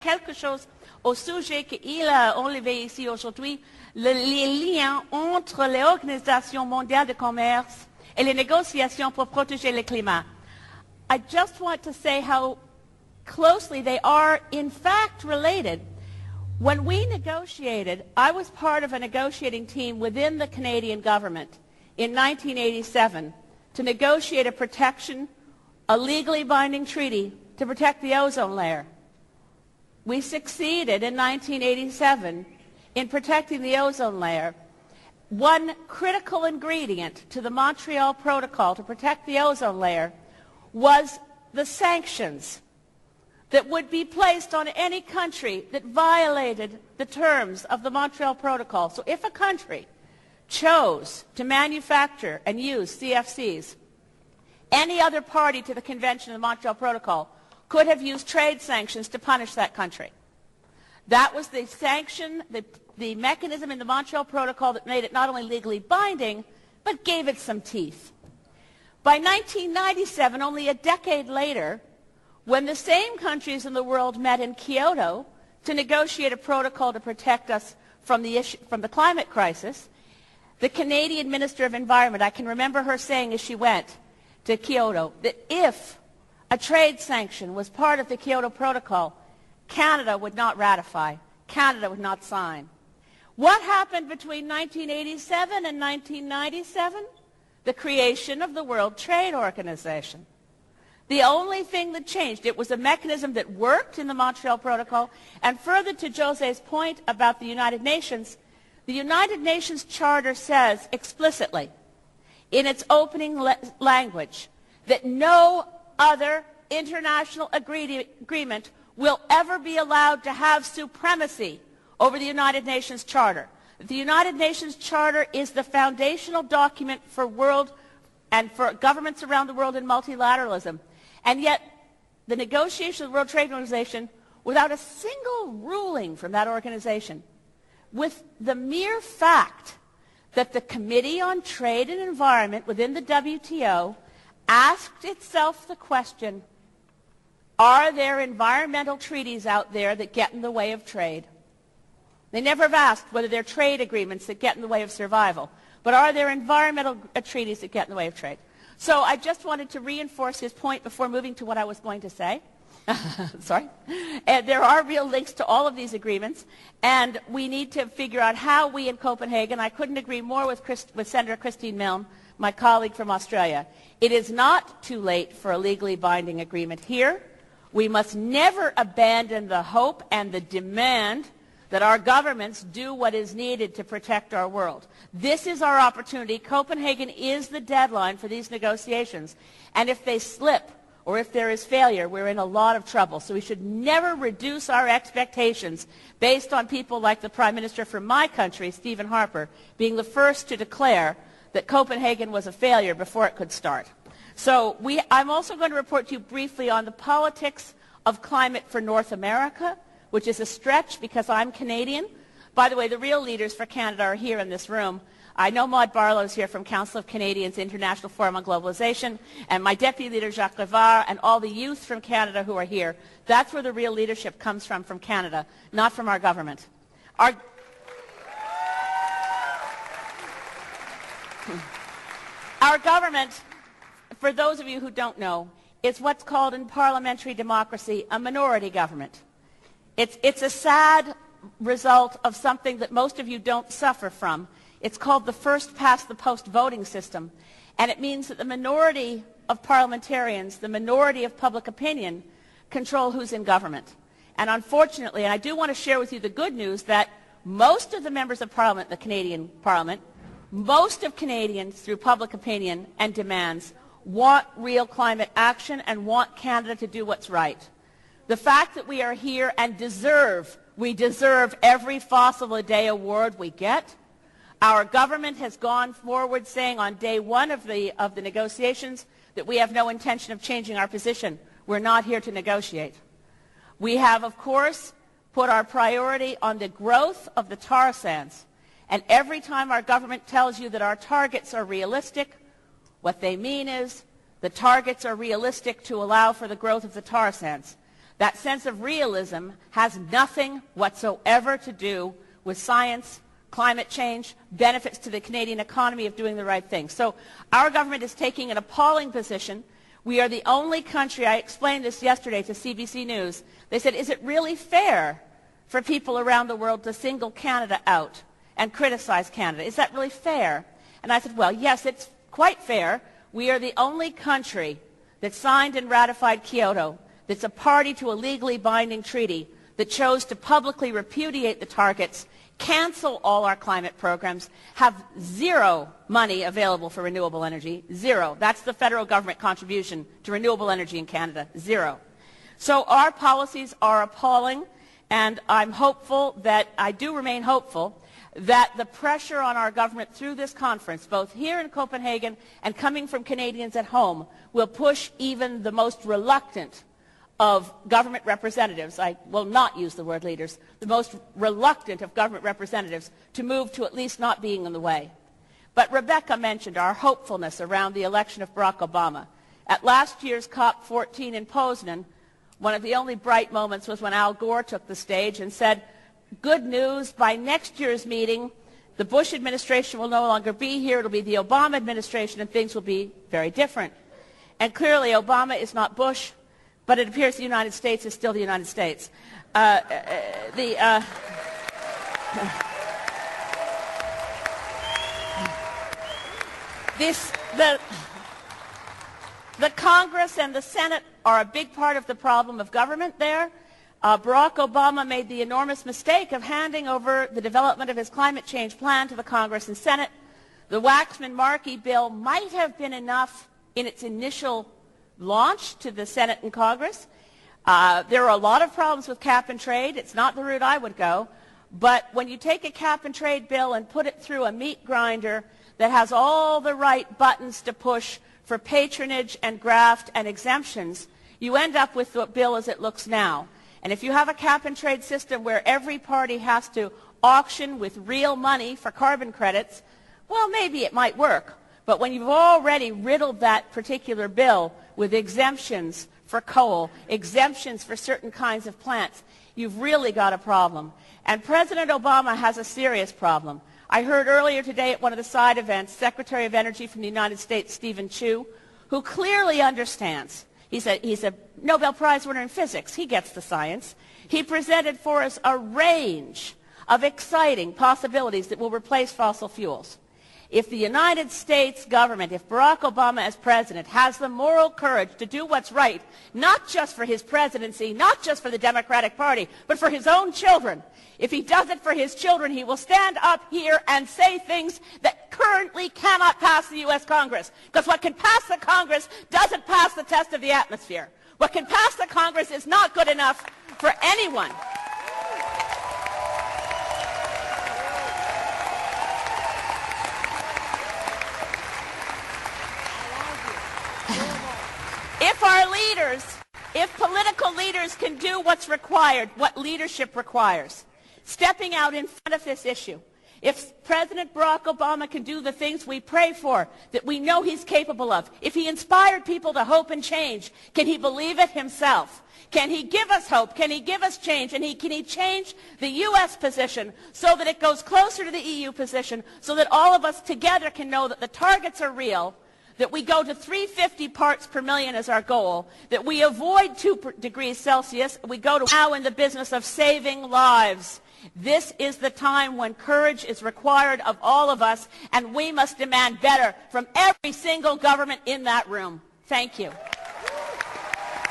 quelque chose au sujet qu'il a enlevé ici aujourd'hui, les liens entre les organisations mondiales de commerce et les négociations pour protéger le climat. I just want to say how closely they are in fact related. When we negotiated, I was part of a negotiating team within the Canadian government in 1987 to negotiate a legally binding treaty to protect the ozone layer. We succeeded in 1987 in protecting the ozone layer. One critical ingredient to the Montreal Protocol to protect the ozone layer was the sanctions that would be placed on any country that violated the terms of the Montreal Protocol. So if a country chose to manufacture and use CFCs, any other party to the Convention of the Montreal Protocol could have used trade sanctions to punish that country. That was the sanction, the mechanism in the Montreal Protocol that made it not only legally binding, but gave it some teeth. By 1997, only a decade later, when the same countries in the world met in Kyoto to negotiate a protocol to protect us from the climate crisis, the Canadian Minister of Environment, I can remember her saying as she went to Kyoto, that if a trade sanction was part of the Kyoto Protocol, Canada would not ratify, Canada would not sign. What happened between 1987 and 1997? The creation of the World Trade Organization. The only thing that changed, it was a mechanism that worked in the Montreal Protocol, and further to José's point about the United Nations Charter says explicitly in its opening language that no other international agreement will ever be allowed to have supremacy over the United Nations Charter. The United Nations Charter is the foundational document for governments around the world in multilateralism. And yet, the negotiation of the World Trade Organization, without a single ruling from that organization, with the mere fact that the Committee on Trade and Environment within the WTO asked itself the question, are there environmental treaties out there that get in the way of trade? They never have asked whether there are trade agreements that get in the way of survival, but are there environmental treaties that get in the way of trade? So I just wanted to reinforce his point before moving to what I was going to say. Sorry. And there are real links to all of these agreements, and we need to figure out how we in Copenhagen, I couldn't agree more with Senator Christine Milne, my colleague from Australia. It is not too late for a legally binding agreement here. We must never abandon the hope and the demand that our governments do what is needed to protect our world. This is our opportunity. Copenhagen is the deadline for these negotiations. And if they slip or if there is failure, we're in a lot of trouble. So we should never reduce our expectations based on people like the Prime Minister from my country, Stephen Harper, being the first to declare that Copenhagen was a failure before it could start. So I'm also going to report to you briefly on the politics of climate for North America, which is a stretch because I'm Canadian. By the way, the real leaders for Canada are here in this room. I know Maud Barlow's here from Council of Canadians International Forum on Globalization, and my deputy leader, Jacques Rivard, and all the youth from Canada who are here. That's where the real leadership comes from Canada, not from our government. Our government, for those of you who don't know, is what's called in parliamentary democracy a minority government. It's a sad result of something that most of you don't suffer from. It's called the first-past-the-post voting system, and it means that the minority of parliamentarians, the minority of public opinion, control who's in government. And unfortunately, and I do want to share with you the good news that most of the members of Parliament, the Canadian Parliament, most of Canadians, through public opinion and demands, want real climate action and want Canada to do what's right. The fact that we are here and we deserve every Fossil a Day award we get. Our government has gone forward saying on day one of the negotiations that we have no intention of changing our position. We're not here to negotiate. We have, of course, put our priority on the growth of the tar sands. And every time our government tells you that our targets are realistic, what they mean is the targets are realistic to allow for the growth of the tar sands. That sense of realism has nothing whatsoever to do with science, climate change, benefits to the Canadian economy of doing the right thing. So our government is taking an appalling position. We are the only country, I explained this yesterday to CBC News, they said, is it really fair for people around the world to single Canada out and criticize Canada? Is that really fair? And I said, well, yes, it's quite fair. We are the only country that signed and ratified Kyoto, that's a party to a legally binding treaty, that chose to publicly repudiate the targets, cancel all our climate programs, have zero money available for renewable energy, zero. That's the federal government contribution to renewable energy in Canada, zero. So our policies are appalling, and I'm hopeful that, I do remain hopeful, that the pressure on our government through this conference, both here in Copenhagen and coming from Canadians at home, will push even the most reluctant of government representatives, I will not use the word leaders, the most reluctant of government representatives to move to at least not being in the way. But Rebecca mentioned our hopefulness around the election of Barack Obama. At last year's COP14 in Poznan, one of the only bright moments was when Al Gore took the stage and said, good news, by next year's meeting, the Bush administration will no longer be here, it'll be the Obama administration, and things will be very different. And clearly Obama is not Bush, but it appears the United States is still the United States. The Congress and the Senate are a big part of the problem of government there. Barack Obama made the enormous mistake of handing over the development of his climate change plan to the Congress and Senate. The Waxman-Markey bill might have been enough in its initial launch to the Senate and Congress. There are a lot of problems with cap and trade. It's not the route I would go. But when you take a cap and trade bill and put it through a meat grinder that has all the right buttons to push for patronage and graft and exemptions, you end up with the bill as it looks now. And if you have a cap and trade system where every party has to auction with real money for carbon credits, well, maybe it might work. But when you've already riddled that particular bill with exemptions for coal, exemptions for certain kinds of plants, you've really got a problem. And President Obama has a serious problem. I heard earlier today at one of the side events, Secretary of Energy from the United States, Stephen Chu, who clearly understands. He's a Nobel Prize winner in physics. He gets the science. He presented for us a range of exciting possibilities that will replace fossil fuels. If the United States government, if Barack Obama as president has the moral courage to do what's right, not just for his presidency, not just for the Democratic Party, but for his own children, if he does it for his children, he will stand up here and say things that currently cannot pass the U.S. Congress. Because what can pass the Congress doesn't pass the test of the atmosphere. What can pass the Congress is not good enough for anyone. If political leaders can do what's required, what leadership requires, stepping out in front of this issue, if President Barack Obama can do the things we pray for, that we know he's capable of, if he inspired people to hope and change, can he believe it himself? Can he give us hope? Can he give us change? And can he change the U.S. position so that it goes closer to the EU position, so that all of us together can know that the targets are real, that we go to 350 parts per million as our goal, that we avoid 2 degrees Celsius, we go to now in the business of saving lives. This is the time when courage is required of all of us, and we must demand better from every single government in that room. Thank you.